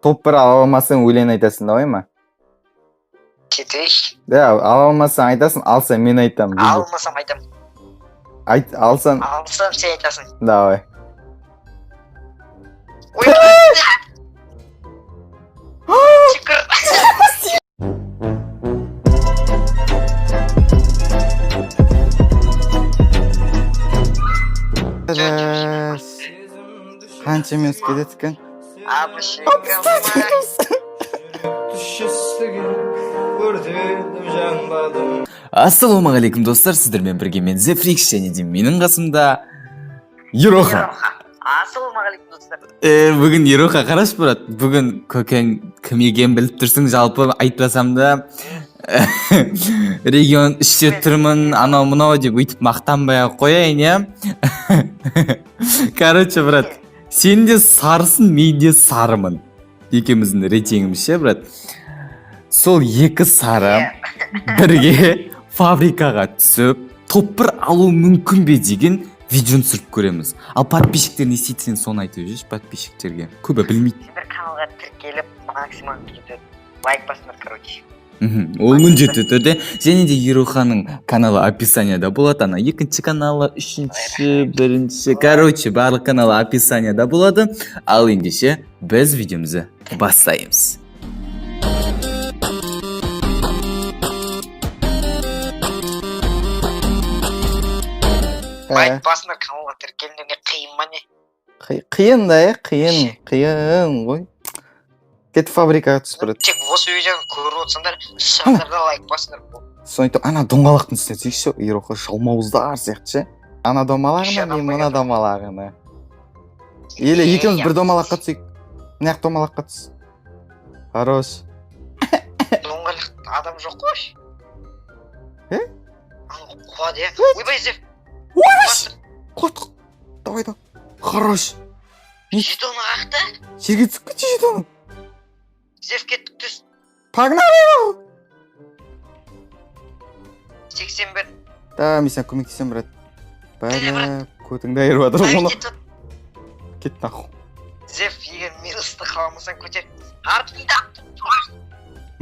топ 1 ала алмасаң өлең айтасың, давай ма? Кетейік. Да, ала алмасаң айтасың, алсаң мен айтамын. Алмасам айтам. Алсаң сен айтасың. Давай. Ой, шүкір. Қанша минут кетеді екен? Ассалаумағалейкум достар, сіздермен бірге мен Зефрикс және де менің қасымда Ероха. Ассалаумағалейкум достар. Бүгін Ероха қараш брат, бүгін көкең кім екенін біліп тұрсың, жалпы айтпасам да регион іште тұрмын, анау мынау деп өйтіп мақтанбай ақ қояйын, иә? Короче, брат, сен де сарысың, мен де сарымын. Екеуміздің рейтингіміз ше, брат. Сол екі сары бірге фабрикаға түсіп, топ 1 алу мүмкін бе деген видеоны түсіріп көреміз. Ал подписчиктер не істейді, сен соны айтып жүрші подписчиктерге. Көбі білмейді. Сіздер каналға тіркеліп, максимум лайк басыңдар, короче. Ол міндетті түрде. Және де Ероханың каналы описанияда болады. Ана екінші каналы, үшінші, бірінші. Короче, барлық каналы описанияда болады. Ал ендеше біз видеомызды бастаймыз. Лайк басыңдар, каналға тіркелгенде қиын ма не? Қиын да, қиын ғой. Кет фабрикаға түс, брат. Тек осы видеоны көріп отырсаңдар, шаңдарда лайк басыңдар. Соны айтып, ана домалақтың үстіне түсейікші, Ероха шалмауыздар сияқты ше. Ана домалағына, мен мына домалағына. Еле екеуміз бір домалаққа түсейік. Мынаяқ домалаққа түс. Хорош. Доңғалық адам жоқ қой. Қуады, е? Ойбай, Зев. Қот. Давай. Хорош. Жетоны қақты? Жерге түсіп кетші жетоны. Зев кеттік түс. Погнали! 81. Да, мен сен көмектесем, брат. Бәлі, көтіңді айырып атыр оны. Кет наху. Зев, егер минусты қаламасаң көтер. Артында.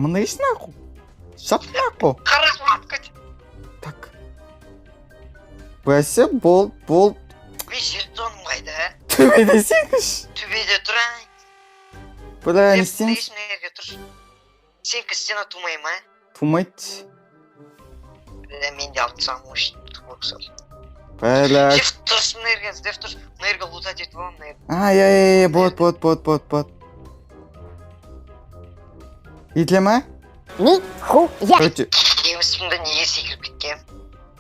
Мында еш наху. Шап наху. Қараш мат көтер. Так. Бәсе, бол. Мен жетоным қайда? Төбеде сенгіш. Төбеде тұрайын. Бәлі, не істейміз? Сен стена тумай ма? Тумайды. Мен де алып тұрсам өшін тұқылықсал. Бәлі. Зев тұрсын нерген, Зев тұрсын. Нерге лутать етіп алам, нерге. Ай, бот. Етле ма? Короче. Еміспімді неге секіріп кеткен?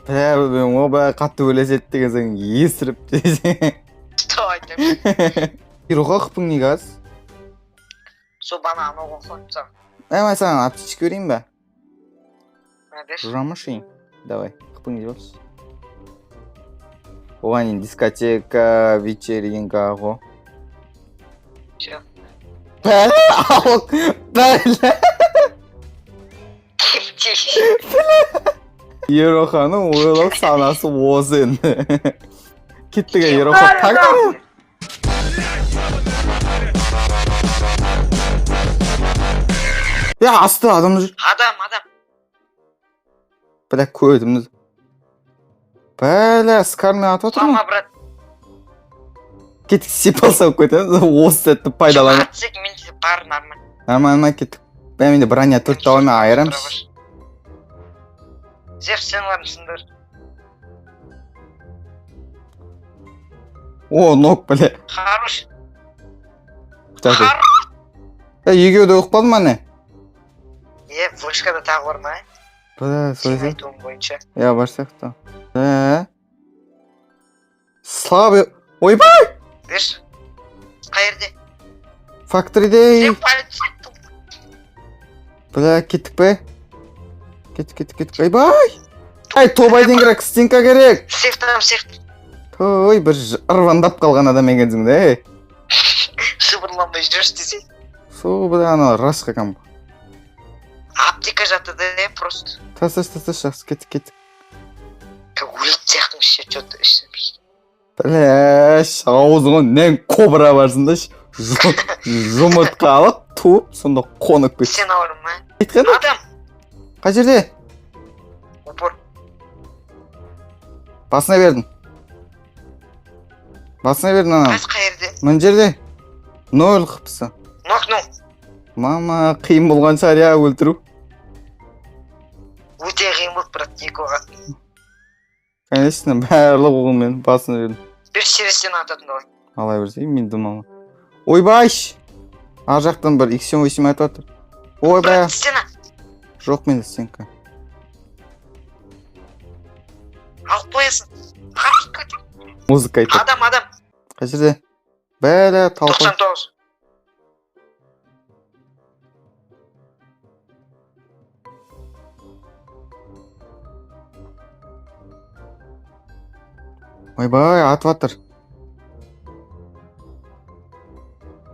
Бәлі, қатты өлесет деген соң есіріп десе. Что айтам? Ероха қыпың не қаз? Со бана анауға қойыпсам. Мен саған аптечка өрейін ба? Мәдер? Жамышин. Давай, қыпың не жоқсы. Оған ең дискотека, вечеринка ғо. Че? Бәлі. Ероханың ойлық санасы осы енді. Кеттігі Ероха тағар. Асты адам жүр. Адам. Бәлі, көдіміз. Бәлі, скармен атып отыр ма? Мама, брат. Кеттік сепалсау көтеміз, осы сәтті пайдаланы. Атсек, мен де бар нормально. Нормально кеттік. Бәменде броня 4 тауымен айырамыз. Зев, сен лармысыңдар. О, нок, бәлі. Хорош. Егеуді ұқпады ма не? Флешкада тағы бар ма? Бәлі, Сен сөйлесен. айтуым бойынша. Я бар сияқты. Слабый. Ойбай! Берші. Қайырде? Факториде. Зев, полиция. Бля, кеттік бе? Кеттік. Ойбай! Ай, тобайдың керек, стенка керек. Сектам. Той, бір ырвандап қалған адам екенсің де. Шыбырланбай жүрші десе. Со, бля, ана расқа кам. Аптека жатыды, просто. Тас, жақсы, кеттік. Өлет сияқтың іші, что-то іші. Бля, аузыңа нән кобра барсың да жұмыртқа алып, туып сонда қонып кетті. Сен ауырым ма? Айтқан Адам. қай жерде? Упор. Басына бердің. Басына бердің анам. Қайсы қай жерде? Мына жерде. Нөл қыпсы. Нокну. Мама, қиын болған шығар я өлтіру. Өте қиын болды, брат, екі оған. Конечно, барлық оғымен басына бердім. Bir серестен ататын давай. Алай берсе, мен думал. Ойбай! Ар жақтан бір X8 айтып жатыр. Ойбай! Брат, стена. Жоқ менде стенка. Алып қоясың. Музыка айтып. Адам. Қай жерде? Бәлі талқы. 99. Ойбай, атып жатыр.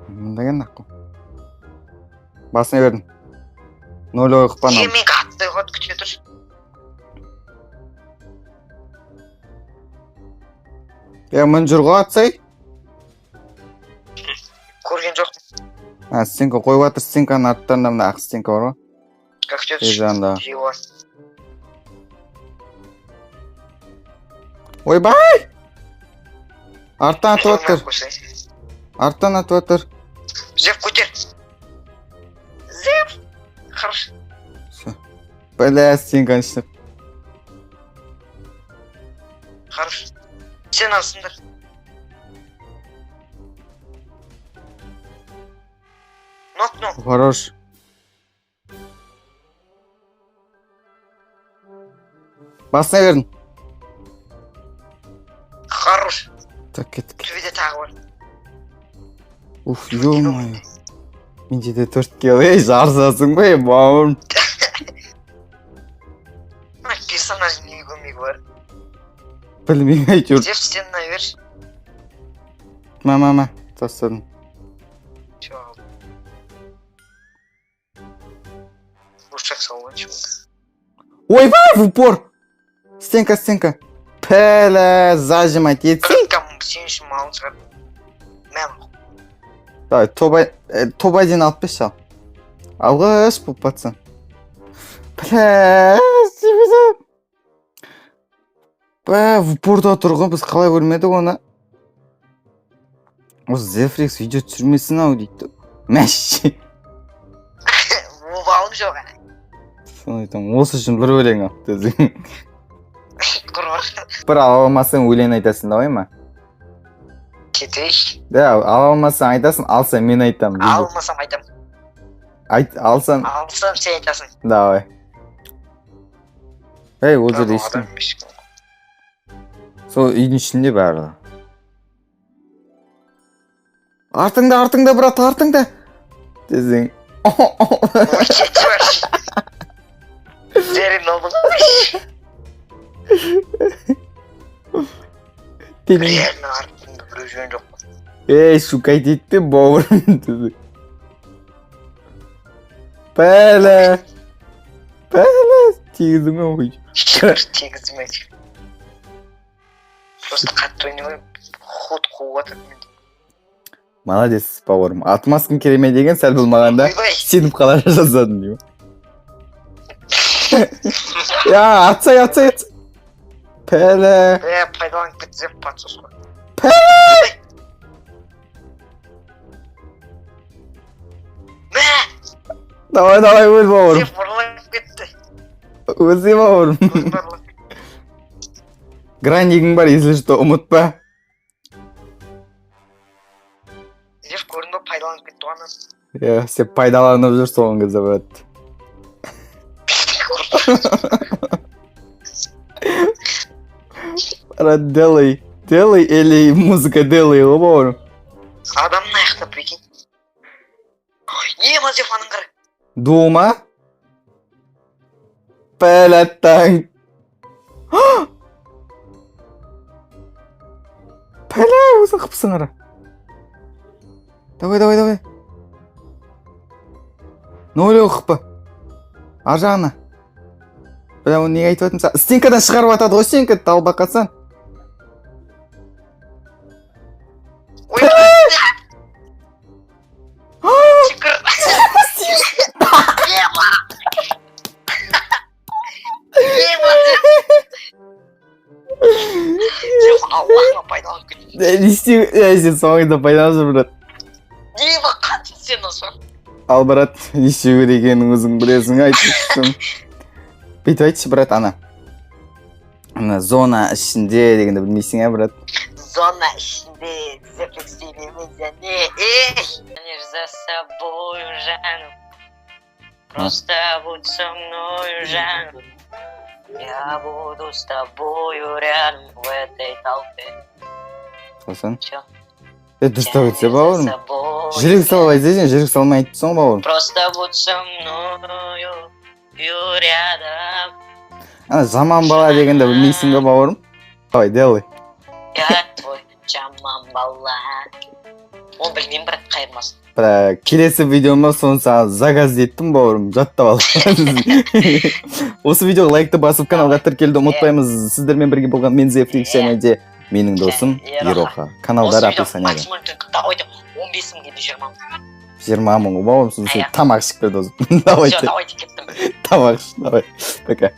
Мындаған аққу. Басына бердім. Нөл ой қыппан Неге мен қатты қот күте тұр. Мін жүрға атсай? Көрген жоқ. Стенка қойып жатыр, стенканың арттарында мына ақ стенка бар ғой. Как күте Ей тұр. жанында. Живо. Ойбай! Арттан атып жатыр. Арттан атып жатыр. Зев көтер. Зев. Хорошо. Бәлі стенканы ішіп. Хорошо. Сен алсыңдар. Нокну. Хорош. Басына бердім. Хорош. Так, кеттік. Төбеде тағы бар. Уф, ё-моё. Менде де 4 кило. Ей, жарысасың ба, бауырым? Персонаж неге көмегі бар. Білмеймін әйтеуір. Зев стенына берші. Ма, тастадым. Чё? Лучшак салончик. Ойбай, в упор! Стенка. Пәлі, зажимать етсей. Кім сен үшін малын шығар. Мәм. Давай, топ один алып беш ал. Алғыш бұл пацан. Бля, себеді. В упорда тұрған біз қалай көрмедік оны. Осы Зефрикс видео түсірмесін ау дейді. Мәші. Обалым жоқ әне. Соны айтам, осы үшін бір өлең ал. Дезің. Құрғыр. Бір ала алмасаң өлең айтасың давай ма? Кетейш. Да, ала алмасаң айтасың, алсаң мен айтам. Алмасам айтам. Алсаң, Алсам сен айтасың. давай. Ей, ол жерде ешкім. Сол үйдің ішінде барлығы. Артыңда, брат, артыңда. Дезің. Ой, кеті бар. Зерін олдың. Реально артында бір жөн жоқ. Ей, шукай дейді бауырым. Дезің. Бәлі. Тегізің ой. Тегізім әйтір. Просто қатты ойнамай ход қуып атыр мен. Молодец, бауырым. Атмаскың кереме деген сәл болмағанда Ойбай. сеніп қалар жазадың деймін. Я, атсай. Пәлі. Пайдаланып кетсе патсос қой. Пәлі. Мә! Давай, өл бауырым. Зев ұрлап кетті. Өзе бауырым. Ұрлап. Гранигің бар, если что, ұмытпа. Зев көрінбі пайдаланып кетті оғаннан. Сен пайдаланып жүр соңғы кезде, брат. Брат, делай или музыка делай, ғой бауырым. Адамның аяқта прикинь. Ема Зев аның қара. Дума? Пәләттің. Пәлә, өзің қыпсың ара. Давай. Нөлеу қыпы. Ар жағына. Бля, оны неге айтып атым? Стенкадан шығарып атады ғой стенка, талбақатсан. Ой, шүкір. не сен соңында байланысып брат. Не баққан сен осы? Ал брат, не істеу керек екенін өзің білесің, айтшы. Бүйтіп айтшы брат, ана зона ішінде дегенді білмейсің ә брат? Зона ішінде запрещениями және за собою жаным. Просто будь со мною жаным. Я буду с тобою рядом в этой толпе. Қалсан? Чё? Дұрыстап айтса бауырым. Жүрек салып айтсайсың, жүрек салмай айтсың бауырым. Просто будь со мною рядом. Ана жаман бала дегенді білмейсің бе бауырым? Давай, делай. Я твой жаман бала. Оны білмеймін, брат, қайырмасын. Бірақ келесі видеома соны саған заказ еттім бауырым, жаттап ал. Осы видеоға лайкты басып каналға тіркелуді ұмытпаймыз. Сіздермен бірге болған мен Зефрик және менің досым Ероха. Каналдар описанияда. Максимум давай 15 мың дейді 20 мың. 20 мың бауырым, сосын тамақ ішіп бер досым. Давай, Давайте кеттім. тамақ іш, давай. Пока.